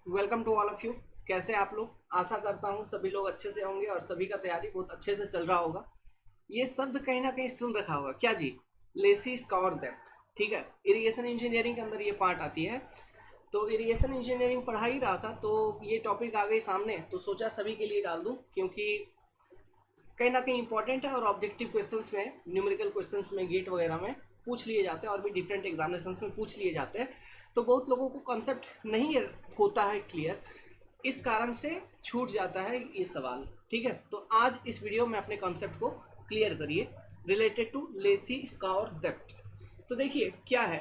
Welcome to all of you. कैसे आप लोग? आशा करता हूँ सभी लोग अच्छे से होंगे और सभी का तैयारी बहुत अच्छे से चल रहा होगा। ये शब्द कहीं ना कहीं सुन रखा होगा क्या जी? Lesi score depth. ठीक है, इरिगेशन इंजीनियरिंग के अंदर ये पार्ट आती है। तो इरिगेशन इंजीनियरिंग पढ़ा ही रहा था तो ये टॉपिक आ गई सामने तो सोचा सभी के लिए डाल दूँ, क्योंकि कहीं ना कहीं इंपॉर्टेंट है और ऑब्जेक्टिव क्वेश्चंस में, न्यूमेरिकल क्वेश्चंस में, गेट वगैरह में पूछ लिए जाते हैं और भी डिफरेंट एग्जामिनेशंस में पूछ लिए जाते हैं। तो बहुत लोगों को कॉन्सेप्ट नहीं होता है क्लियर, इस कारण से छूट जाता है ये सवाल। ठीक है, तो आज इस वीडियो में अपने कॉन्सेप्ट को क्लियर करिए related to Lacey scour depth. तो देखिए क्या है,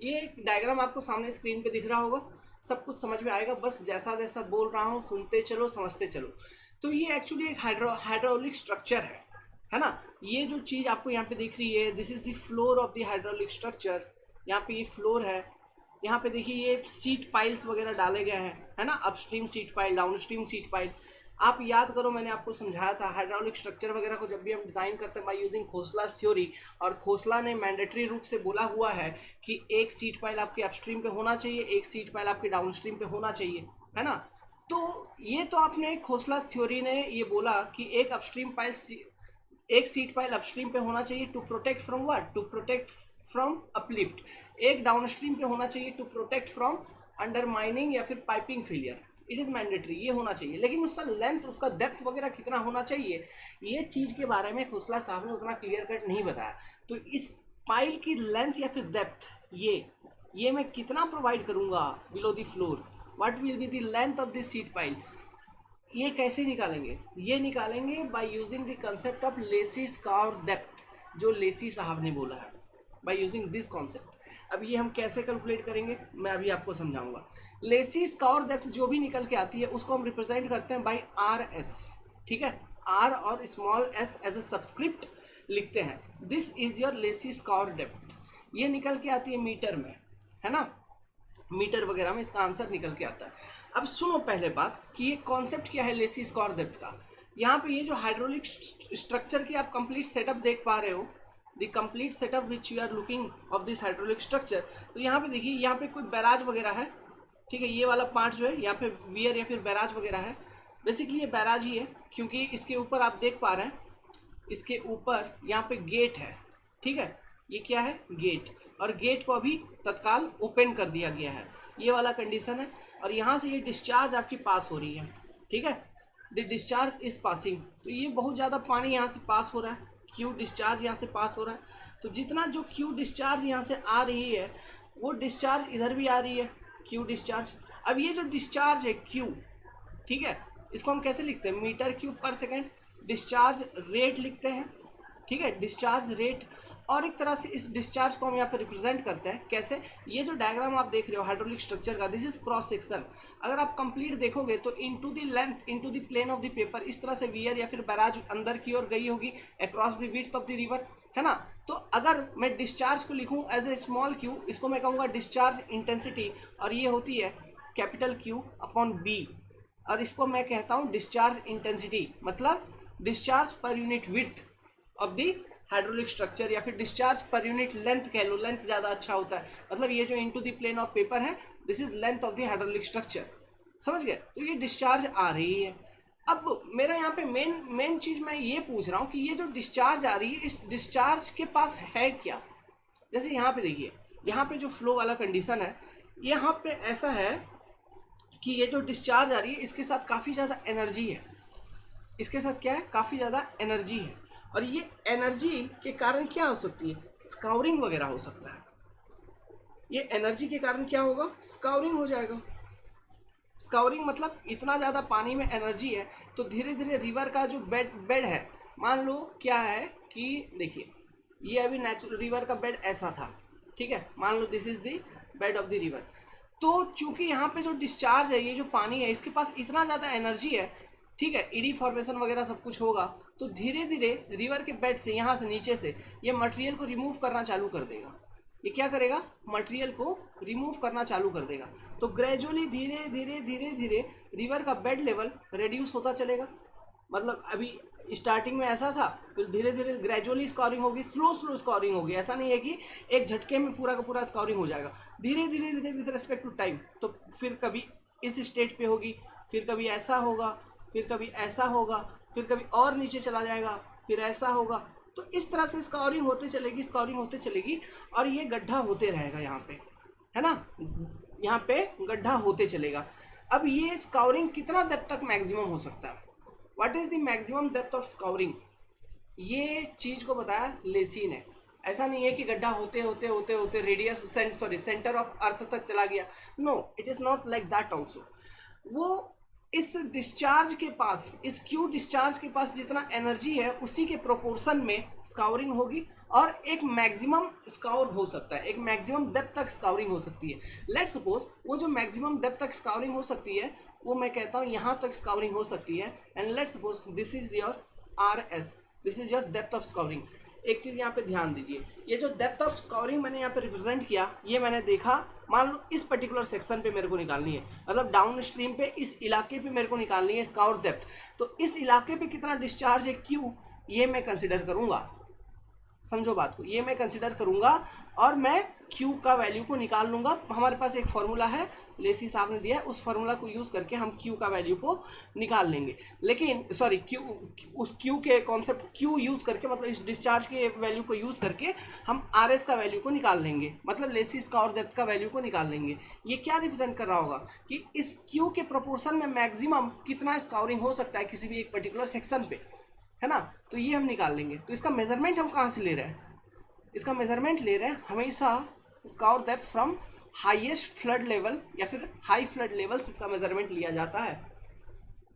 ये एक डायग्राम आपको सामने स्क्रीन पे दिख रहा होगा, सब कुछ समझ में आएगा, बस जैसा जैसा बोल रहा हूँ सुनते चलो समझते चलो। तो ये एक्चुअली एक हाइड्रोलिक स्ट्रक्चर है ना। ये जो चीज़ आपको यहाँ पे दिख रही है, this is the floor of the hydraulic structure. यहाँ पे ये फ्लोर है, यहाँ पे देखिए ये सीट पाइल्स वगैरह डाले गए हैं, है ना। Upstream seat pile, downstream seat pile. आप याद करो मैंने आपको समझाया था हाइड्रोलिक स्ट्रक्चर वगैरह को जब भी हम डिज़ाइन करते हैं बाय यूजिंग खोसला's थ्योरी, और खोसला ने मैंडेटरी रूप से बोला हुआ है कि एक सीट पाइल आपके अपस्ट्रीम पे होना चाहिए, एक सीट पाइल आपके डाउनस्ट्रीम पे होना चाहिए, है ना। तो ये तो आपने खोसला's थ्योरी ने ये बोला कि एक अपस्ट्रीम पाइल, एक सीट पाइल अपस्ट्रीम पे होना चाहिए to protect from what, to protect from uplift. एक डाउनस्ट्रीम पे होना चाहिए टू प्रोटेक्ट फ्रॉम अंडरमाइनिंग या फिर piping failure. It is mandatory, ये होना चाहिए। लेकिन उसका लेंथ, उसका डेप्थ वगैरह कितना होना चाहिए, ये चीज़ के बारे में खोसला साहब ने उतना क्लियर कट नहीं बताया। तो इस पाइल की लेंथ या फिर डेप्थ, ये मैं कितना प्रोवाइड करूंगा below the floor, what will be the length of this seat pile, ये कैसे निकालेंगे? ये निकालेंगे bye using the concept of Lacey scour depth, जो लेसी साहब ने बोला है, बाय यूजिंग दिस कॉन्सेप्ट। अब ये हम कैसे कैलकुलेट करेंगे मैं अभी आपको समझाऊंगा। लेसी स्कोर डेप्थ जो भी निकल के आती है उसको हम रिप्रेजेंट करते हैं बाय आर एस। ठीक है, आर और small S as a subscript लिखते हैं। This is your Lacey scour depth. ये निकल के आती है मीटर में, है ना। मीटर वगैरह में इसका आंसर निकल के आता है। अब सुनो पहले बात कि ये कॉन्सेप्ट क्या है लेसी स्कोर डेप्थ का। यहाँ पे ये जो हाइड्रोलिक स्ट्रक्चर की आप कंप्लीट सेटअप देख पा रहे हो, the complete setup which you are looking of this hydraulic structure. तो यहाँ पे देखिए, यहाँ पे कोई बैराज वगैरह है। ठीक है, ये वाला पार्ट जो है यहाँ पे वियर या फिर बैराज वगैरह है। बेसिकली ये बैराज ही है, क्योंकि इसके ऊपर आप देख पा रहे हैं, इसके ऊपर यहाँ पे गेट है। ठीक है, ये क्या है? गेट। और गेट को अभी तत्काल ओपन कर दिया गया है, ये वाला कंडीशन है। और यहाँ से ये डिस्चार्ज आपकी पास हो रही है। ठीक है, द डिस्चार्ज इज पासिंग। तो ये बहुत ज़्यादा पानी यहाँ से पास हो रहा है, क्यू डिस्चार्ज यहाँ से पास हो रहा है। तो जितना जो क्यू डिस्चार्ज यहाँ से आ रही है वो डिस्चार्ज इधर भी आ रही है, क्यू डिस्चार्ज। अब ये जो डिस्चार्ज है क्यू, ठीक है, इसको हम कैसे लिखते हैं? Metre cube per second. Discharge rate लिखते हैं। ठीक है, डिस्चार्ज रेट। और एक तरह से इस डिस्चार्ज को हम यहाँ पे रिप्रेजेंट करते हैं कैसे? ये जो डायग्राम आप देख रहे हो हाइड्रोलिक स्ट्रक्चर का, दिस इज क्रॉस सेक्शन। अगर आप कंप्लीट देखोगे तो into the length, into the plane of the paper, इस तरह से वियर या फिर बैराज अंदर की ओर गई होगी across the width of the river, है ना। तो अगर मैं डिस्चार्ज को लिखूँ एज ए स्मॉल क्यू, इसको मैं कहूँगा डिस्चार्ज इंटेंसिटी, और ये होती है कैपिटल क्यू अपॉन बी। और इसको मैं कहता हूँ डिस्चार्ज इंटेंसिटी, मतलब discharge per unit width of the hydraulic structure, या फिर डिस्चार्ज पर यूनिट लेंथ कह लो, लेंथ ज़्यादा अच्छा होता है। मतलब ये जो into the plane of paper है, this is length of the hydraulic structure. समझ गए? तो ये डिस्चार्ज आ रही है। अब मेरा यहाँ पे मेन चीज़ मैं ये पूछ रहा हूँ कि ये जो डिस्चार्ज आ रही है, इस डिस्चार्ज के पास है क्या? जैसे यहाँ पे देखिए, यहाँ पे जो फ्लो वाला कंडीशन है, यहाँ पे ऐसा है कि ये जो डिस्चार्ज आ रही है इसके साथ काफ़ी ज़्यादा एनर्जी है। इसके साथ क्या है? काफ़ी ज़्यादा एनर्जी है। और ये एनर्जी के कारण क्या हो सकती है? स्काउरिंग वगैरह हो सकता है। ये एनर्जी के कारण क्या होगा? स्काउरिंग हो जाएगा। स्काउरिंग मतलब इतना ज़्यादा पानी में एनर्जी है तो धीरे धीरे रिवर का जो बेड है, मान लो क्या है कि देखिए, ये अभी नेचुरल रिवर का बेड ऐसा था। ठीक है, मान लो this is the bed of the river. तो चूंकि यहाँ पे जो डिस्चार्ज है, ये जो पानी है, इसके पास इतना ज़्यादा एनर्जी है, ठीक है, ईडी फॉर्मेशन वगैरह सब कुछ होगा, तो धीरे धीरे रिवर के बेड से, यहाँ से नीचे से ये मटेरियल को रिमूव करना चालू कर देगा। ये क्या करेगा? मटेरियल को रिमूव करना चालू कर देगा। तो ग्रेजुअली धीरे धीरे धीरे धीरे रिवर का बेड लेवल रिड्यूस होता चलेगा। मतलब अभी स्टार्टिंग में ऐसा था, फिर धीरे धीरे ग्रेजुअली स्कोरिंग होगी, स्लो स्लो स्कोरिंग होगी। ऐसा नहीं है कि एक झटके में पूरा का पूरा स्कोरिंग हो जाएगा, धीरे धीरे धीरे विद रिस्पेक्ट टू टाइम। तो फिर कभी इस स्टेट पे होगी, फिर कभी ऐसा होगा, फिर कभी ऐसा होगा, फिर कभी और नीचे चला जाएगा, फिर ऐसा होगा। तो इस तरह से स्कॉरिंग होते चलेगी, स्कॉरिंग होते चलेगी, और ये गड्ढा होते रहेगा यहाँ पे, है ना, यहाँ पे गड्ढा होते चलेगा। अब ये स्कॉरिंग कितना डेप्थ तक मैक्सिमम हो सकता है? What is the maximum depth of scouring? ये चीज को बताया लेसी ने। ऐसा नहीं है कि गड्ढा होते होते होते होते रेडियस सेंटर ऑफ अर्थ तक चला गया। No, it is not like that also. वो इस डिस्चार्ज के पास, इस क्यू डिस्चार्ज के पास जितना एनर्जी है उसी के प्रोपोर्शन में स्काउरिंग होगी, और एक मैक्सिमम स्काउर हो सकता है, एक मैक्सिमम डेप्थ तक स्काउरिंग हो सकती है। लेट्स सपोज वो जो मैक्सिमम डेप्थ तक स्काउरिंग हो सकती है वो मैं कहता हूँ यहाँ तक स्काउरिंग हो सकती है। And let's suppose this is your RS, this is your depth of scouring. एक चीज़ यहाँ पे ध्यान दीजिए, ये जो डेप्थ ऑफ स्कॉरिंग मैंने यहाँ पे रिप्रेजेंट किया, ये मैंने देखा, मान लो इस पर्टिकुलर सेक्शन पे मेरे को निकालनी है, मतलब डाउन स्ट्रीम पे इस इलाके पे मेरे को निकालनी है स्काउर डेप्थ। तो इस इलाके पे कितना डिस्चार्ज है क्यू, ये मैं कंसिडर करूँगा। समझो बात को, ये मैं कंसिडर करूँगा और मैं क्यू का वैल्यू को निकाल लूँगा। हमारे पास एक फॉर्मूला है, लेसी साहब ने दिया है, उस फॉर्मूला को यूज़ करके हम क्यू का वैल्यू को निकाल लेंगे। लेकिन सॉरी, क्यू, उस क्यू के कॉन्सेप्ट क्यू यूज़ करके, मतलब इस डिस्चार्ज के वैल्यू को यूज़ करके हम RS का वैल्यू को निकाल लेंगे, मतलब लेसी स्काउर डेप्थ का वैल्यू को निकाल लेंगे। ये क्या रिप्रेजेंट कर रहा होगा कि इस क्यू के प्रोपोर्शन में मैक्सिमम कितना स्काउरिंग हो सकता है किसी भी एक पर्टिकुलर सेक्शन पे, है ना। तो ये हम निकाल लेंगे। तो इसका मेजरमेंट हम कहाँ से ले रहे हैं? इसका मेजरमेंट ले रहे हैं हमेशा scour depth from highest flood level या फिर हाई फ्लड लेवल्स, इसका मेजरमेंट लिया जाता है।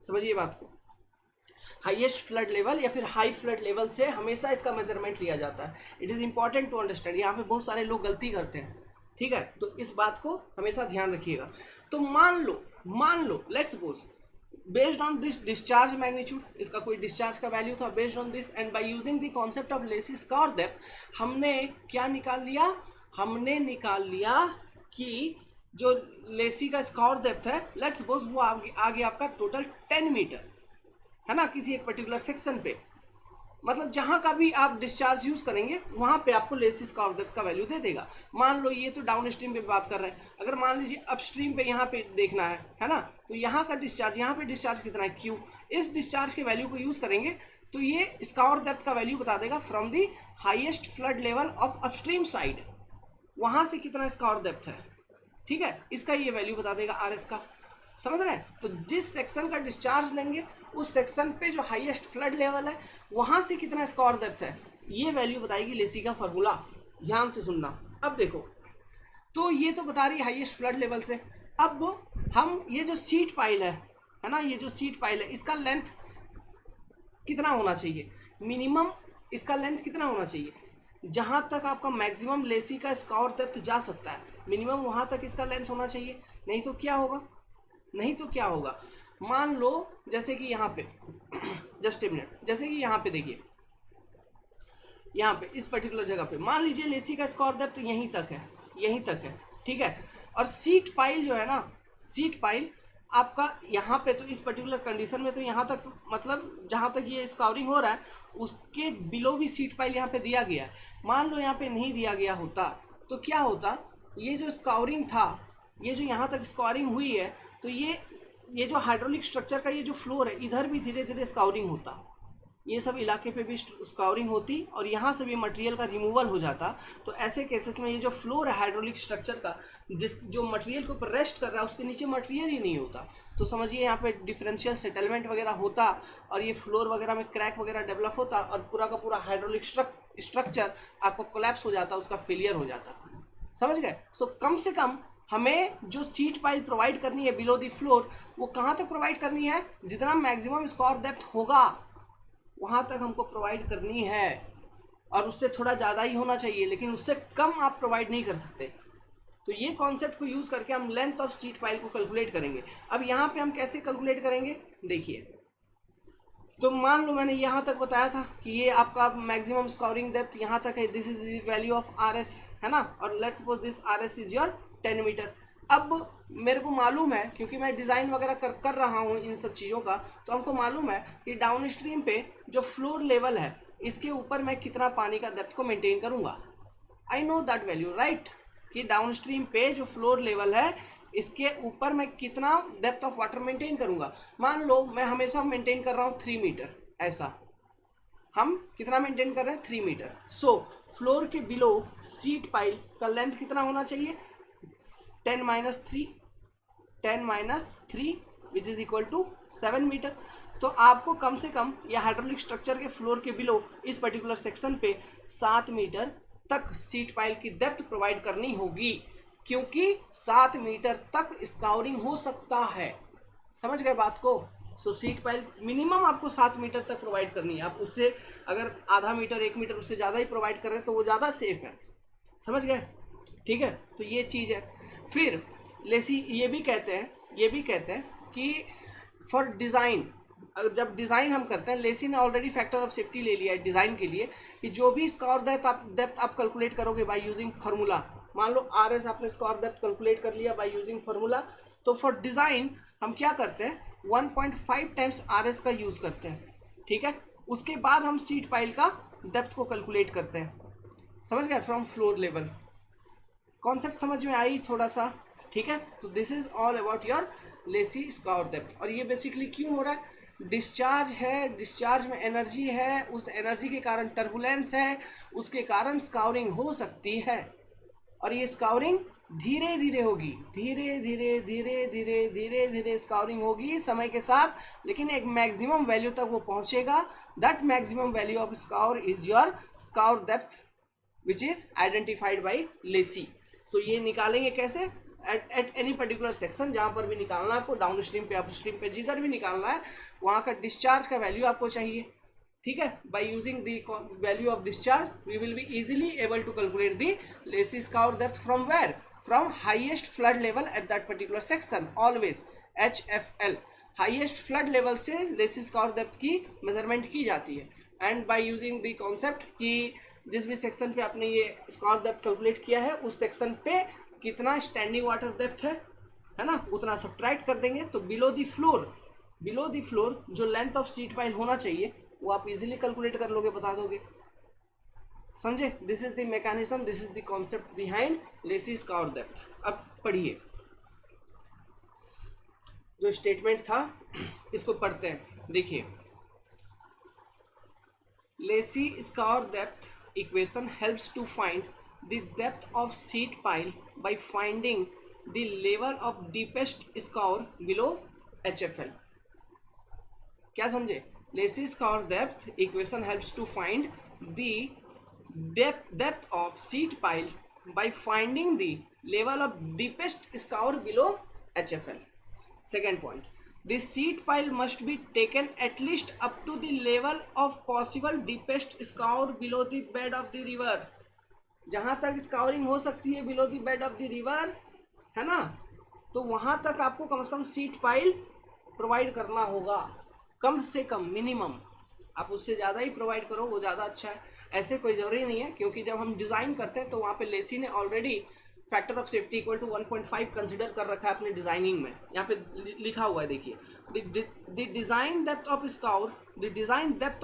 समझिए बात को, हाईएस्ट फ्लड लेवल या फिर हाई फ्लड लेवल से हमेशा इसका मेजरमेंट लिया जाता है। It is important to understand. यहाँ पे बहुत सारे लोग गलती करते हैं, ठीक है, तो इस बात को हमेशा ध्यान रखिएगा। तो मान लो let's suppose based on this discharge magnitude, इसका कोई डिस्चार्ज का वैल्यू था, based on this and by using the concept of Lacey scour depth, हमने क्या निकाल लिया? हमने निकाल लिया कि जो लेसी का स्काउर डेप्थ है, लेट्स सपोज वो आगे आपका टोटल 10 मीटर, है ना, किसी एक पर्टिकुलर सेक्शन पे, मतलब जहां का भी आप डिस्चार्ज यूज करेंगे वहां पे आपको लेसी स्काउर डेप्थ का वैल्यू दे देगा। मान लो ये तो डाउन स्ट्रीम पे बात कर रहे हैं, अगर मान लीजिए अपस्ट्रीम पे यहाँ पे देखना है ना, तो यहाँ का डिस्चार्ज, यहाँ पे डिस्चार्ज कितना है क्यू, इस डिस्चार्ज के वैल्यू को यूज करेंगे तो ये स्काउर डेप्थ का वैल्यू बता देगा from the highest flood level of upstream side, वहां से कितना स्काउर डेप्थ है, ठीक है, इसका ये वैल्यू बता देगा RS का। समझ रहे हैं? तो जिस सेक्शन का डिस्चार्ज लेंगे उस सेक्शन पे जो हाईएस्ट फ्लड लेवल है वहां से कितना स्काउर डेप्थ है, ये वैल्यू बताएगी लेसी का फॉर्मूला। ध्यान से सुनना। अब देखो, तो ये तो बता रही है हाईएस्ट फ्लड लेवल से। अब हम ये जो सीट पाइल है ना, ये जो सीट पाइल है, इसका लेंथ कितना होना चाहिए? मिनिमम इसका लेंथ कितना होना चाहिए? जहां तक आपका मैक्सिमम लेसी का स्काउर डेप्थ जा सकता है, मिनिमम वहां तक इसका लेंथ होना चाहिए। नहीं तो क्या होगा? नहीं तो क्या होगा? मान लो जैसे कि यहाँ पे जस्ट ए मिनट, जैसे कि यहाँ पे देखिए, यहाँ पे इस पर्टिकुलर जगह पे मान लीजिए लेसी का स्काउर डेप्थ तो यहीं तक है, यहीं तक है, ठीक है। और सीट पाइल जो है ना, सीट पाइल आपका यहाँ पे, तो इस पर्टिकुलर कंडीशन में तो यहाँ तक, मतलब जहाँ तक ये स्काउरिंग हो रहा है उसके बिलो भी सीट पाइल यहाँ पे दिया गया है। मान लो यहाँ पे नहीं दिया गया होता तो क्या होता? ये जो स्काउरिंग था, ये जो यहाँ तक स्काउरिंग हुई है, तो ये जो हाइड्रोलिक स्ट्रक्चर का ये जो फ्लोर है, इधर भी धीरे धीरे स्काउरिंग होता, ये सब इलाके पे भी स्काउरिंग होती और यहाँ से भी मटेरियल का रिमूवल हो जाता। तो ऐसे केसेस में ये जो फ्लोर है हाइड्रोलिक स्ट्रक्चर का, जो मटेरियल के ऊपर रेस्ट कर रहा है उसके नीचे मटेरियल ही नहीं होता, तो समझिए यहाँ पे डिफरेंशियल सेटलमेंट वगैरह होता और ये फ्लोर वगैरह में क्रैक वगैरह डेवलप होता और पूरा का पूरा हाइड्रोलिक स्ट्रक्चर आपको कोलैप्स हो जाता, उसका फेलियर हो जाता। समझ गए? सो कम से कम हमें जो सीट पाइल प्रोवाइड करनी है बिलो द फ्लोर, वो कहाँ तक प्रोवाइड करनी है? जितना मैक्सिमम स्काउर डेप्थ होगा वहाँ तक हमको प्रोवाइड करनी है, और उससे थोड़ा ज़्यादा ही होना चाहिए, लेकिन उससे कम आप प्रोवाइड नहीं कर सकते। तो ये कॉन्सेप्ट को यूज़ करके हम लेंथ ऑफ सीट पाइल को कैलकुलेट करेंगे। अब यहाँ पे हम कैसे कैलकुलेट करेंगे देखिए, तो मान लो मैंने यहाँ तक बताया था कि ये आपका मैक्सिमम स्काउरिंग डेप्थ यहाँ तक है, this is value of RS, है ना, और let's suppose this RS is your 10 metre. अब मेरे को मालूम है, क्योंकि मैं डिज़ाइन वगैरह कर रहा हूँ इन सब चीज़ों का, तो हमको मालूम है कि डाउन स्ट्रीम पे जो फ्लोर लेवल है इसके ऊपर मैं कितना पानी का डेप्थ को मेंटेन करूँगा। I know that value right, कि डाउन स्ट्रीम पे जो फ्लोर लेवल है इसके ऊपर मैं कितना डेप्थ ऑफ वाटर मेंटेन करूंगा। मान लो मैं हमेशा मेंटेन कर रहा हूँ 3 मीटर, ऐसा हम कितना मेंटेन कर रहे हैं 3 मीटर। सो फ्लोर के बिलो सीट पाइल का लेंथ कितना होना चाहिए 10 - 3 which is equal to 7 metre. तो आपको कम से कम या हाइड्रोलिक स्ट्रक्चर के फ्लोर के बिलो इस पर्टिकुलर सेक्शन पे 7 मीटर तक सीट पाइल की डेप्थ प्रोवाइड करनी होगी, क्योंकि 7 मीटर तक स्काउरिंग हो सकता है। समझ गए बात को। सो सीट पाइल मिनिमम आपको 7 मीटर तक प्रोवाइड करनी है। आप उससे अगर आधा मीटर 1 मीटर उससे ज़्यादा ही प्रोवाइड कर रहे हैं तो वो ज़्यादा सेफ है। समझ गए, ठीक है। तो ये चीज़ है। फिर लेसी ये भी कहते हैं कि फॉर डिज़ाइन, जब डिज़ाइन हम करते हैं, लेसी ने ऑलरेडी फैक्टर ऑफ सेफ्टी ले लिया है डिज़ाइन के लिए कि जो भी स्कोर डेप्थ आप कैलकुलेट करोगे बाय यूजिंग फार्मूला। मान लो RS आपने स्कोर डेप्थ कैलकुलेट कर लिया बाय यूजिंग फार्मूला, तो फॉर डिज़ाइन हम क्या करते हैं 1.5 टाइम्स RS का यूज़ करते हैं, ठीक है। उसके बाद हम सीट पाइल का डेप्थ को कैलकुलेट करते हैं। समझ गए, फ्रॉम फ्लोर लेवल। कॉन्सेप्ट समझ में आई थोड़ा सा, ठीक है। तो this is all about your Lacey scour depth. और ये बेसिकली क्यों हो रहा है, डिस्चार्ज है, डिस्चार्ज में एनर्जी है, उस एनर्जी के कारण टर्बुलेंस है, उसके कारण स्काउरिंग हो सकती है। और ये स्काउरिंग धीरे धीरे होगी, धीरे धीरे धीरे धीरे धीरे धीरे स्काउरिंग होगी समय के साथ, लेकिन एक मैक्सिमम वैल्यू तक वो पहुंचेगा। That maximum value of scour is your scour depth which is identified by Lacey. So ये निकालेंगे कैसे, एट एनी पर्टिकुलर सेक्शन, जहाँ पर भी निकालना है आपको, डाउन स्ट्रीम पे, अप स्ट्रीम पे, जिधर भी निकालना है वहाँ का डिस्चार्ज का वैल्यू आपको चाहिए, ठीक है। By using the value of discharge we will be easily able to calculate the Lacey scour depth from where, from highest flood level at that particular section, always HFL। Highest flood level से Lacey scour depth की measurement की जाती है। And by using the concept कि जिस भी section पे आपने ये स्कोर डेप्थ कैलकुलेट किया है उस सेक्शन पे कितना स्टैंडिंग वाटर डेप्थ है ना, उतना सब्ट्रैक्ट कर देंगे। तो बिलो द फ्लोर जो लेंथ ऑफ सीट पाइल होना चाहिए वो आप इजीली कैलकुलेट कर लोगे, बता दोगे। समझे, this is the mechanism, this is the concept behind Lacey scour depth. अब पढ़िए जो स्टेटमेंट था इसको पढ़ते हैं, देखिए। Lacey scour depth equation helps to find the depth of sheet pile by finding the level of deepest scour below HFL। क्या समझे, Lacey scour depth equation helps to find the depth of sheet pile by finding the level of deepest scour below HFL। Second point, the sheet pile must be taken at least up to the level of possible deepest scour below the bed of the river। जहाँ तक scouring हो सकती है below the bed of the river, है ना, तो वहाँ तक आपको कम से कम सीट पाइल प्रोवाइड करना होगा, कम से कम मिनिमम। आप उससे ज़्यादा ही प्रोवाइड करो वो ज़्यादा अच्छा है, ऐसे कोई ज़रूरी नहीं है, क्योंकि जब हम डिज़ाइन करते हैं तो वहाँ पे लेसी ने already factor of safety equal to 1.5 consider कर रखा है अपने डिजाइनिंग में। यहाँ पे लिखा हुआ है, देखिए, the design depth of scour, the design depth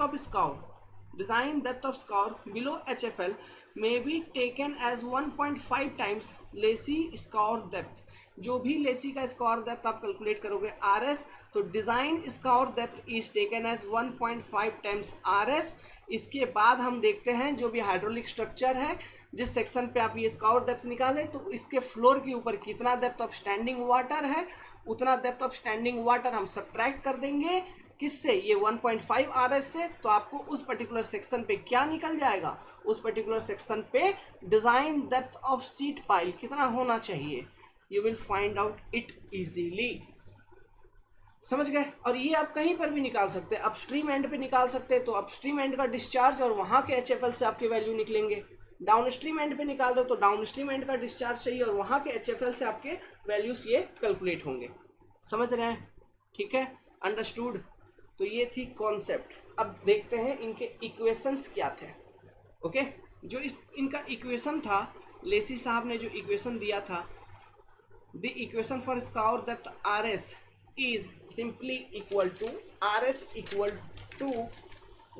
of scour below HFL may be taken as 1.5 times Lacey scour depth. जो भी लेसी का स्काउर डेप्थ आप कैलकुलेट करोगे RS, तो design scour depth is taken as 1.5 times RS। इसके बाद हम देखते हैं जो भी हाइड्रोलिक स्ट्रक्चर है, जिस सेक्शन पे आप ये स्काउर डेप्थ निकाले तो इसके फ्लोर के ऊपर कितना डेप्थ ऑफ स्टैंडिंग वाटर है, उतना डेप्थ ऑफ स्टैंडिंग वाटर हम सब्ट्रैक्ट कर देंगे किससे, ये 1.5 RS से। तो आपको उस पर्टिकुलर सेक्शन पे क्या निकल जाएगा, उस पर्टिकुलर सेक्शन पे design depth of seat pile कितना होना चाहिए, you will find out it easily. समझ गए। और ये आप कहीं पर भी निकाल सकते हैं, अपस्ट्रीम एंड पे निकाल सकते हैं तो अपस्ट्रीम एंड का डिस्चार्ज और वहाँ के HFL से आपके वैल्यू निकलेंगे। डाउन स्ट्रीम एंड पे निकाल दो तो डाउन स्ट्रीम एंड का डिस्चार्ज चाहिए और वहाँ के HFL से आपके वैल्यूज ये कैलकुलेट होंगे। समझ रहे हैं, ठीक है, अंडरस्टूड। तो ये थी कॉन्सेप्ट। अब देखते हैं इनके इक्वेशंस क्या थे। ओके, जो इनका इक्वेशन था, लेसी साहब ने जो इक्वेशन दिया था, the equation for scour depth RS is simply equal to RS equal to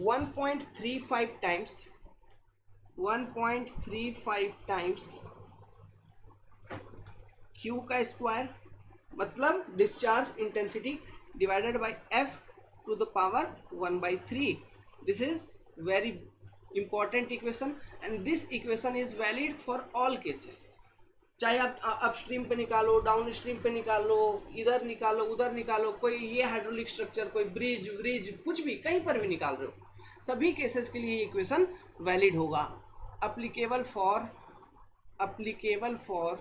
1.35 times Q का स्क्वायर मतलब discharge intensity divided by F to the power 1/3. This is very important equation and this equation is valid for all cases. चाहे आप upstream पे निकालो, down stream पे निकालो, इधर निकालो, उधर निकालो, कोई ये हाइड्रोलिक स्ट्रक्चर, कोई ब्रिज ब्रिज कुछ भी कहीं पर भी निकाल रहे हो, सभी केसेस के लिए ये इक्वेशन वैलिड होगा. Applicable for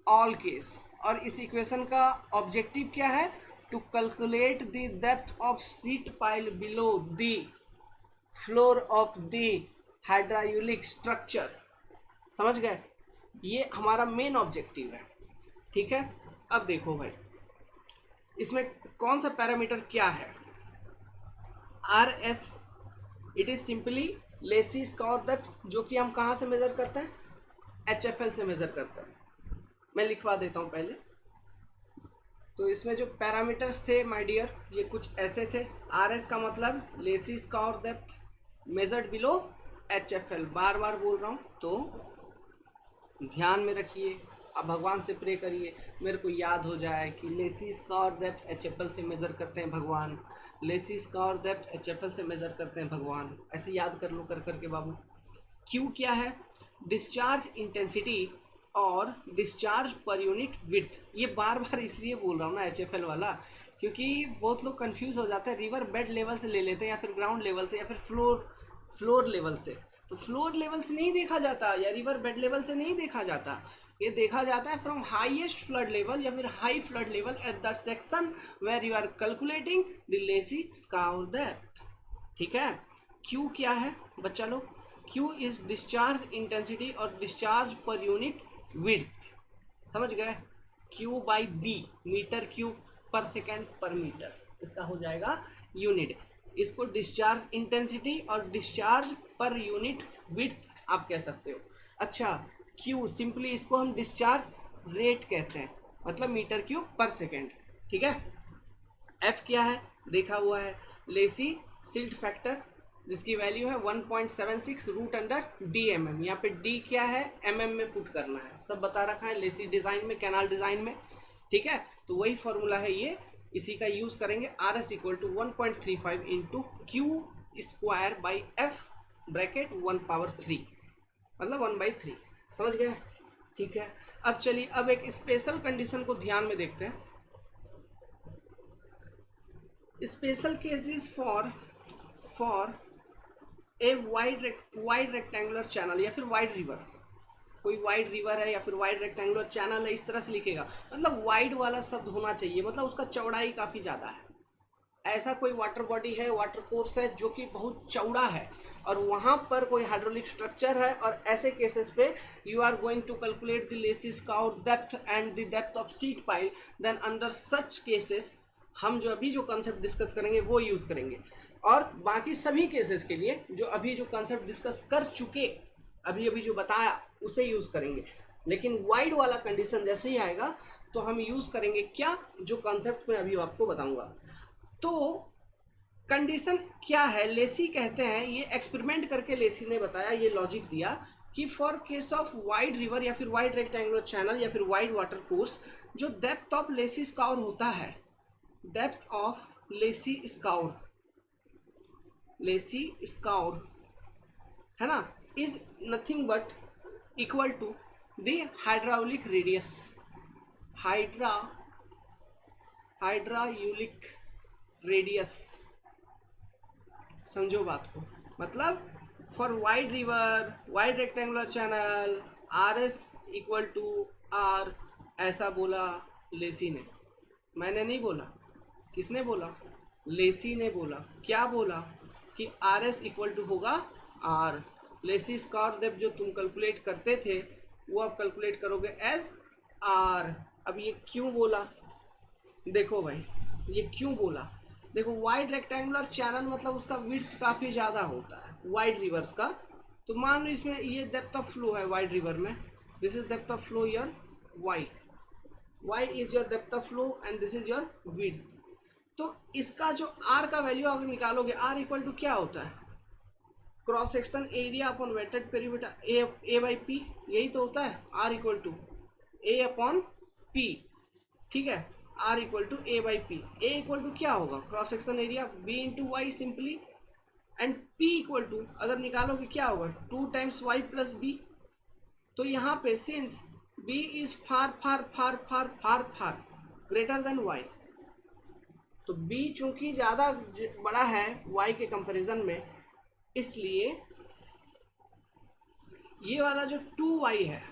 all case. और इस इक्वेशन का ऑब्जेक्टिव क्या है? To calculate the depth of sheet pile below the floor of the hydraulic structure. समझ गए? ये हमारा मेन ऑब्जेक्टिव है. ठीक है. अब देखो भाई, इसमें कौन सा पैरामीटर क्या है? R S. It is simply Lacey scour depth, जो कि हम कहाँ से मेजर करते हैं? HFL से मेजर करते हैं. मैं लिखवा देता हूँ पहले. तो इसमें जो पैरामीटर्स थे माय डियर, ये कुछ ऐसे थे. आर एस का मतलब Lacey scour depth measured below HFL. बार बार बोल रहा हूँ तो ध्यान में रखिए. अब भगवान से प्रे करिए मेरे को याद हो जाए कि लेसी स्कोर डेप्थ HFL से मेज़र करते हैं भगवान, लेसी स्कोर डेप्थ HFL से मेज़र करते हैं भगवान. ऐसे याद कर लो कर करके बाबू. क्यू क्या है? डिस्चार्ज इंटेंसिटी और डिस्चार्ज पर यूनिट विड्थ. ये बार बार इसलिए बोल रहा हूँ ना HFL वाला, क्योंकि बहुत लोग कंफ्यूज हो जाते हैं. रिवर बेड लेवल से ले लेते हैं, या फिर ग्राउंड लेवल से, या फिर फ्लोर लेवल से. तो फ्लोर लेवल से नहीं देखा जाता, या रिवर बेड लेवल से नहीं देखा जाता. ये देखा जाता है फ्रॉम हाईएस्ट फ्लड लेवल या फिर high flood level at that section where you are calculating the Lacey scour depth. ठीक है. क्यू क्या है बच्चा लोग? क्यू इज डिस्चार्ज इंटेंसिटी और डिस्चार्ज पर यूनिट विड्थ. समझ गए? Q by B, metre cube per second per metre, इसका हो जाएगा यूनिट. इसको डिस्चार्ज इंटेंसिटी और डिस्चार्ज पर यूनिट विड्थ आप कह सकते हो. अच्छा, क्यू सिंपली इसको हम डिस्चार्ज रेट कहते हैं, मतलब मीटर क्यूब पर सेकेंड. ठीक है. एफ क्या है? देखा हुआ है, लेसी सिल्ट फैक्टर, जिसकी वैल्यू है 1.76 रूट अंडर DMM. यहाँ पे D क्या है? MM में पुट करना है. सब बता रखा है लेसी डिज़ाइन में, कैनाल डिज़ाइन में. ठीक है. तो वही फॉर्मूला है ये, इसी का यूज़ करेंगे. RS equal to 1.35 into Q square by F bracket 1/3, मतलब 1/3. समझ गए? ठीक है. अब चलिए, अब एक स्पेशल कंडीशन को ध्यान में देखते हैं. Special cases for a wide rectangular channel या फिर वाइड रिवर. कोई वाइड रिवर है या फिर वाइड रेक्टेंगुलर चैनल है, इस तरह से लिखेगा. मतलब वाइड वाला शब्द होना चाहिए, मतलब उसका चौड़ाई काफ़ी ज़्यादा है. ऐसा कोई वाटर बॉडी है, वाटर कोर्स है जो कि बहुत चौड़ा है, और वहाँ पर कोई हाइड्रोलिक स्ट्रक्चर है, और ऐसे केसेस पे you are going to calculate the Lacey scour depth and the depth of sheet pile. Then under such cases हम जो अभी जो कॉन्सेप्ट डिस्कस करेंगे वो यूज़ करेंगे, और बाकी सभी केसेस के लिए जो अभी जो कॉन्सेप्ट डिस्कस कर चुके, अभी जो बताया उसे यूज़ करेंगे. लेकिन वाइड वाला कंडीशन जैसे ही आएगा तो हम यूज़ करेंगे क्या, जो कॉन्सेप्ट मैं अभी आपको बताऊंगा. तो कंडीशन क्या है? लेसी कहते हैं, ये एक्सपेरिमेंट करके लेसी ने बताया, ये लॉजिक दिया कि for case of wide river या फिर वाइड रेक्टेंगुलर चैनल या फिर वाइड वाटर कोर्स, जो डेप्थ ऑफ लेसी स्कोर होता है, डेप्थ ऑफ लेसी स्कोर है ना, is nothing but equal to the hydraulic radius. Hydraulic radius, समझो बात को. मतलब for wide river, wide rectangular channel, RS equal to R. ऐसा बोला लेसी ने, मैंने नहीं बोला. किसने बोला? लेसी ने बोला. क्या बोला? कि RS इक्वल टू होगा R. लेसी स्कोर डेप्थ जो तुम कैलकुलेट करते थे वो अब कैलकुलेट करोगे एज R. अब ये क्यों बोला? देखो भाई, ये क्यों बोला? देखो, वाइड रेक्टेंगुलर चैनल मतलब उसका विड्थ काफ़ी ज़्यादा होता है वाइड रिवर्स का. तो मान लो इसमें ये डेप्थ ऑफ फ्लो है वाइड रिवर में, this is depth of flow your y is your depth of flow and this is your width. तो इसका जो R का वैल्यू अगर निकालोगे, R इक्वल टू क्या होता है? Cross section area upon weighted perimeter A/P, यही तो होता है R equal to. A upon P, ठीक है, R equal to A by P. A equal to क्या होगा, cross section area B into Y simply, and P equal to अगर निकालोगे क्या होगा, 2 टाइम्स वाई प्लस बी। तो यहाँ पे since B is far far far far far far greater than Y, तो बी चूंकि ज़्यादा बड़ा है वाई के कंपैरिजन में, इसलिए ये वाला जो 2y है,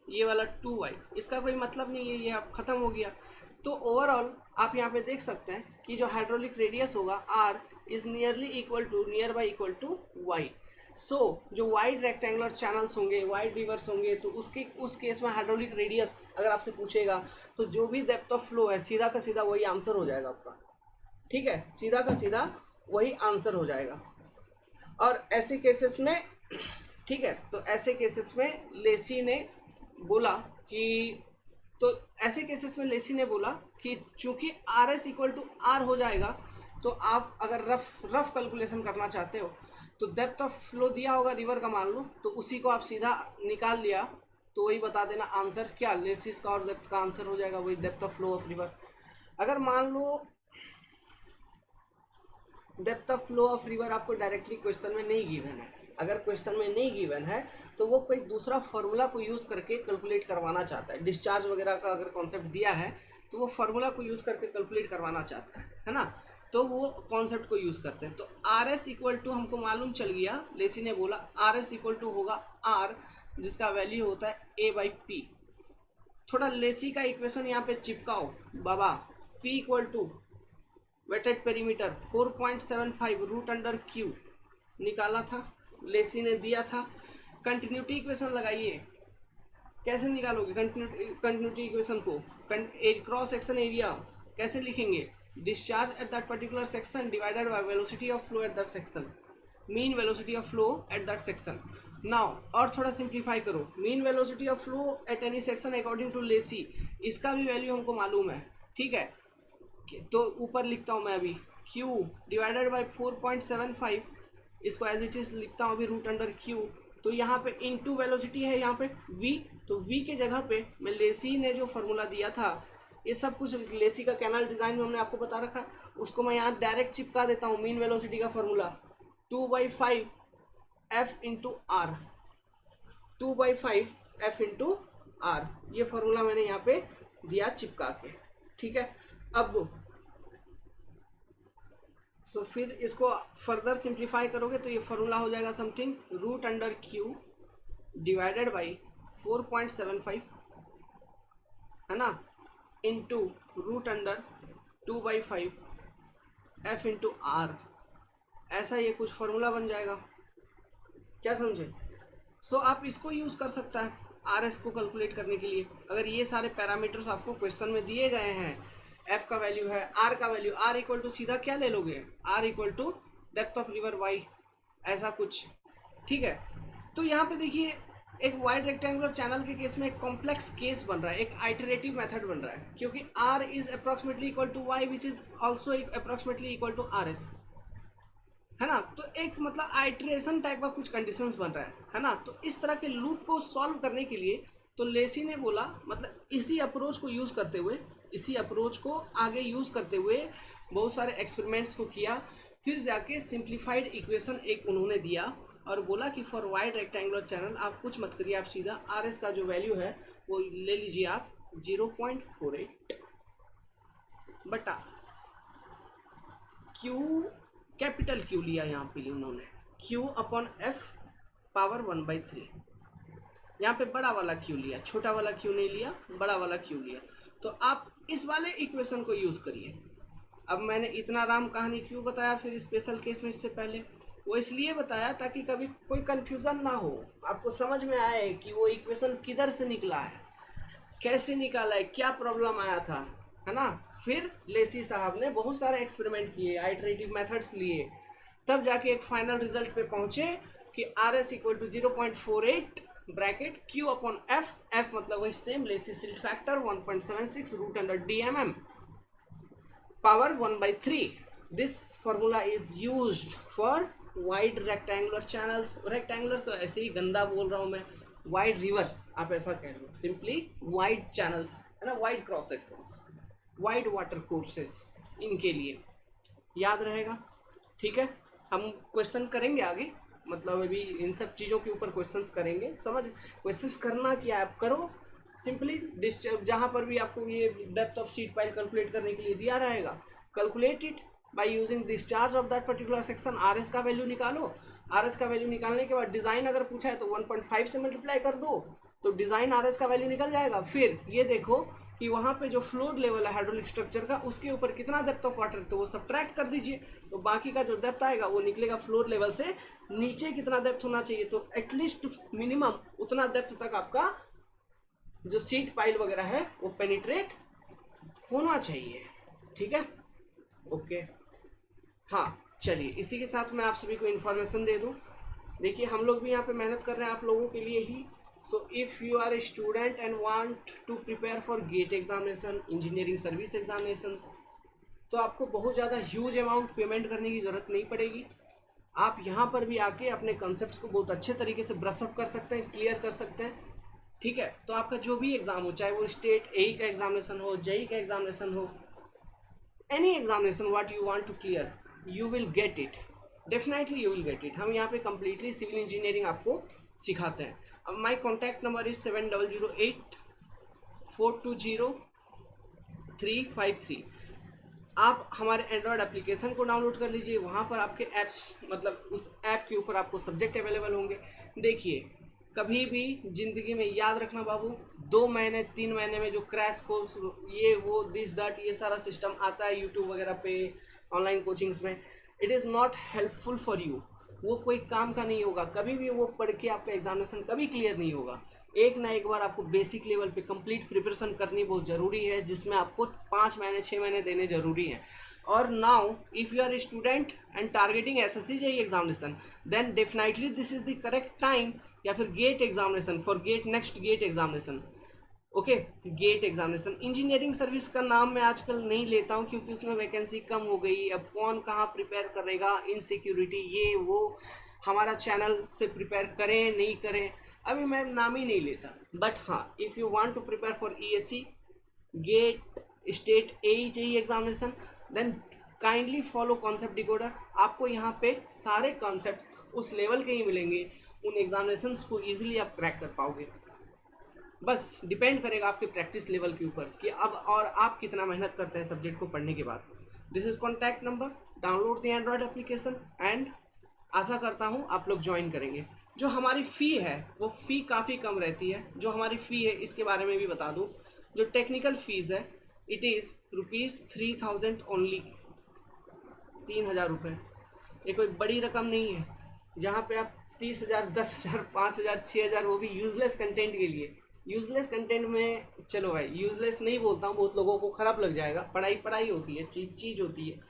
ये वाला 2y, इसका कोई मतलब नहीं है, ये अब ख़त्म हो गया। तो ओवरऑल आप यहाँ पे देख सकते हैं कि जो हाइड्रोलिक रेडियस होगा r is nearly equal to, near by equal to y। So जो वाइड रेक्टेंगुलर चैनल्स होंगे, वाइड रिवर्स होंगे, तो उस केस में हाइड्रोलिक रेडियस अगर आपसे पूछेगा तो जो भी डेप्थ ऑफ फ्लो है सीधा का सीधा वही आंसर हो जाएगा आपका, ठीक है, सीधा का सीधा वही आंसर हो जाएगा। और ऐसे केसेस में, ठीक है, तो ऐसे केसेस में लेसी ने बोला कि, तो ऐसे केसेस में लेसी ने बोला कि चूंकि R S equal to R हो जाएगा, तो आप अगर रफ कैलकुलेशन करना चाहते हो तो डेप्थ ऑफ फ्लो दिया होगा रिवर का मान लो, तो उसी को आप सीधा निकाल लिया तो वही बता देना आंसर क्या, लेसिस का और डेप्थ का आंसर हो जाएगा वही depth of flow of river. अगर मान लो depth of flow of river आपको डायरेक्टली क्वेश्चन में नहीं गिवन है, अगर क्वेश्चन में नहीं गिवन है तो वो कोई दूसरा फॉर्मूला को यूज़ करके कैलकुलेट करवाना चाहता है, डिस्चार्ज वगैरह का अगर कॉन्सेप्ट दिया है तो वो फार्मूला को यूज़ करके कैलकुलेट करवाना चाहता है ना, तो वो कॉन्सेप्ट को यूज़ करते हैं। तो आर एस इक्वल टू हमको मालूम चल गया, लेसी ने बोला आर एस इक्वल टू होगा आर, जिसका वैल्यू होता है ए बाई पी। थोड़ा लेसी का इक्वेशन यहाँ पे चिपकाओ बाबा, P equal to wetted perimeter 4.75 root under Q निकाला था, लेसी ने दिया था। कंटिन्यूटी इक्वेशन लगाइए, कैसे निकालोगे कंटिन्यूटी इक्वेशन को, क्रॉस सेक्शन एरिया कैसे लिखेंगे, discharge at that particular section divided by velocity of flow at that section, mean velocity of flow at that section. Now और थोड़ा सिंप्लीफाई करो, mean velocity of flow at any section according to Lacey, इसका भी value हमको मालूम है, ठीक है, तो ऊपर लिखता हूँ मैं अभी Q डिवाइडेड बाई 4.75, इसको एज इट इज़ लिखता हूँ अभी रूट अंडर Q। तो यहाँ पे इनटू वेलोसिटी है यहाँ पे V, तो V के जगह पे मैं लेसी ने जो फार्मूला दिया था, ये सब कुछ लेसी का कैनाल डिज़ाइन में हमने आपको बता रखा, उसको मैं यहाँ डायरेक्ट चिपका देता हूँ। मीन वेलोसिटी का formula 2/5 F into R, 2/5 F into R, ये फार्मूला मैंने यहाँ पे दिया चिपका के, ठीक है। अब सो फिर इसको फर्दर सिंप्लीफाई करोगे तो ये फार्मूला हो जाएगा something root under Q divided by 4.75, है ना, into root under 2/5 F into R, ऐसा ये कुछ फार्मूला बन जाएगा, क्या समझे। सो आप इसको यूज़ कर सकता है आर एस को कैलकुलेट करने के लिए। अगर ये सारे पैरामीटर्स आपको क्वेश्चन में दिए गए हैं, एफ का वैल्यू है, आर का वैल्यू, आर इक्वल टू सीधा क्या ले लोगे, R equal to depth of river Y, ऐसा कुछ, ठीक है। तो यहाँ पे देखिए एक वाइड रेक्टेंगुलर चैनल के केस में एक कॉम्प्लेक्स केस बन रहा है, एक आइटरेटिव मेथड बन रहा है, क्योंकि R is approximately equal to Y which is also approximately equal to R S, है ना। तो एक मतलब आइट्रेशन टाइप का कुछ कंडीशंस बन रहा है ना। तो इस तरह के लूप को सॉल्व करने के लिए तो लेसी ने बोला, मतलब इसी अप्रोच को यूज़ करते हुए, इसी अप्रोच को आगे यूज़ करते हुए बहुत सारे एक्सपेरिमेंट्स को किया, फिर जाके सिंप्लीफाइड इक्वेशन एक उन्होंने दिया और बोला कि फॉर वाइड रेक्टेंगुलर चैनल आप कुछ मत करिए, आप सीधा आर एस का जो वैल्यू है वो ले लीजिए आप 0.48 बटा क्यू, कैपिटल क्यू लिया यहाँ पे उन्होंने, Q अपॉन F पावर 1/3, यहाँ पे बड़ा वाला क्यू लिया, छोटा वाला क्यू नहीं लिया, बड़ा वाला क्यू लिया। तो आप इस वाले इक्वेशन को यूज़ करिए। अब मैंने इतना राम कहानी क्यों बताया फिर स्पेशल केस में इससे पहले, वो इसलिए बताया ताकि कभी कोई कन्फ्यूज़न ना हो, आपको समझ में आए कि वो इक्वेशन किधर से निकला है, कैसे निकाला है, क्या प्रॉब्लम आया था, है ना। फिर लेसी साहब ने बहुत सारे एक्सपेरिमेंट किए, आइटरेटिव मेथड्स लिए, तब जाके एक फाइनल रिजल्ट पे पहुंचे कि R S equal to 0.48 bracket Q upon F, F मतलब वही same Lacey silt factor 1.76 root under DMM power 1/3। This formula is used for wide rectangular channels. Rectangular तो ऐसे ही गंदा बोल रहा हूँ मैं, वाइड रिवर्स, आप ऐसा कह लो सिंपली, वाइड चैनल्स है ना, wide cross sections, wide water courses, इनके लिए याद रहेगा। ठीक है, हम क्वेश्चन करेंगे आगे, मतलब अभी इन सब चीज़ों के ऊपर क्वेश्चंस करेंगे। समझ, क्वेश्चंस करना क्या है, आप करो सिंपली। जहाँ पर भी आपको ये depth of sheet pile calculate करने के लिए दिया रहेगा, calculate it by using discharge of that particular section. RS का वैल्यू निकालो, आरएस का वैल्यू निकालने के बाद डिज़ाइन अगर पूछा है तो 1.5 से मल्टीप्लाई कर दो, तो डिज़ाइन आरएस का वैल्यू निकल जाएगा। फिर ये देखो कि वहाँ पे जो फ्लोर लेवल है हाइड्रोलिक स्ट्रक्चर का, उसके ऊपर कितना डेप्थ ऑफ वाटर, तो वो सब्ट्रैक्ट कर दीजिए, तो बाकी का जो डेप्थ आएगा वो निकलेगा फ्लोर लेवल से नीचे कितना डेप्थ होना चाहिए, तो एटलीस्ट मिनिमम उतना डेप्थ तक आपका जो सीट पाइल वगैरह है वो पेनिट्रेट होना चाहिए। ठीक है, ओके। हाँ चलिए, इसी के साथ मैं आप सभी को इन्फॉर्मेशन दे दूँ। देखिए हम लोग भी यहाँ पे मेहनत कर रहे हैं आप लोगों के लिए ही। So if you are a student and want to prepare for GATE examination, engineering service examinations, तो आपको बहुत ज़्यादा ह्यूज अमाउंट पेमेंट करने की ज़रूरत नहीं पड़ेगी। आप यहाँ पर भी आके अपने कॉन्सेप्ट्स को बहुत अच्छे तरीके से ब्रश अप कर सकते हैं, क्लियर कर सकते हैं। ठीक है, तो आपका जो भी एग्ज़ाम हो, चाहे वो स्टेट एई का एग्जामिनेशन हो, जेई का एग्जामिनेशन हो, any examination what you want to clear, you will get it, definitely you will get it. हम यहाँ पे कम्प्लीटली सिविल इंजीनियरिंग आपको सिखाते हैं। अब माई कॉन्टैक्ट नंबर इज 7008-420-353। आप हमारे एंड्रॉयड एप्लीकेशन को डाउनलोड कर लीजिए, वहाँ पर आपके ऐप्स, मतलब उस ऐप के ऊपर आपको सब्जेक्ट अवेलेबल होंगे। देखिए कभी भी ज़िंदगी में याद रखना बाबू, 2 महीने 3 महीने में जो क्रैश कोर्स, ये वो दिस दैट, ये सारा सिस्टम आता है यूट्यूब वगैरह पे, ऑनलाइन कोचिंग्स में, it is not helpful for you. वो कोई काम का नहीं होगा, कभी भी वो पढ़ के आपका एग्जामिनेशन कभी क्लियर नहीं होगा। एक ना एक बार आपको बेसिक लेवल पे कंप्लीट प्रिपरेशन करनी बहुत ज़रूरी है, जिसमें आपको 5 महीने 6 महीने देने ज़रूरी है। और now if you are a student and targeting SSC JEE examination, then definitely this is the correct time, या फिर GATE examination for GATE next GATE examination. Okay, GATE examination. Engineering service का नाम मैं आजकल नहीं लेता हूँ क्योंकि उसमें वैकेंसी कम हो गई। अब कौन कहाँ प्रिपेयर करेगा, इनसिक्योरिटी ये वो, हमारा चैनल से प्रिपेयर करें नहीं करें, अभी मैं नाम ही नहीं लेता। बट हाँ, if you want to prepare for ESC, GATE, state AE JEE examination, then kindly follow concept decoder. आपको यहाँ पे सारे कॉन्सेप्ट उस लेवल के ही मिलेंगे, उन एग्जामिनेशंस को ईजिली आप क्रैक कर पाओगे। बस डिपेंड करेगा आपके प्रैक्टिस लेवल के ऊपर कि अब और आप कितना मेहनत करते हैं सब्जेक्ट को पढ़ने के बाद। This is contact number, download the android application एंड आशा करता हूँ आप लोग ज्वाइन करेंगे। जो हमारी फ़ी है वो फ़ी काफ़ी कम रहती है। जो हमारी फ़ी है इसके बारे में भी बता दूँ, जो टेक्निकल फ़ीस है इट इज़ ₹3000 ओनली, 3000 रुपये। ये कोई बड़ी रकम नहीं है, जहाँ पे आप 30,000, 10,000, 5,000, 6,000, वो भी यूज़लेस कंटेंट के लिए। यूज़लेस कंटेंट में, चलो भाई यूज़लेस नहीं बोलता हूँ, बहुत लोगों को ख़राब लग जाएगा, पढ़ाई पढ़ाई होती है, चीज़ होती है,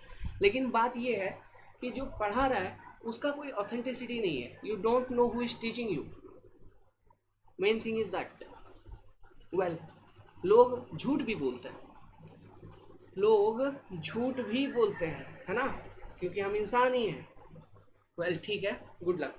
लेकिन बात ये है कि जो पढ़ा रहा है उसका कोई ऑथेंटिसिटी नहीं है। You don't know who is teaching you, main thing is that. Well, लोग झूठ भी बोलते हैं, लोग झूठ भी बोलते हैं, है ना, क्योंकि हम इंसान ही हैं। वेल ठीक है, गुड लक।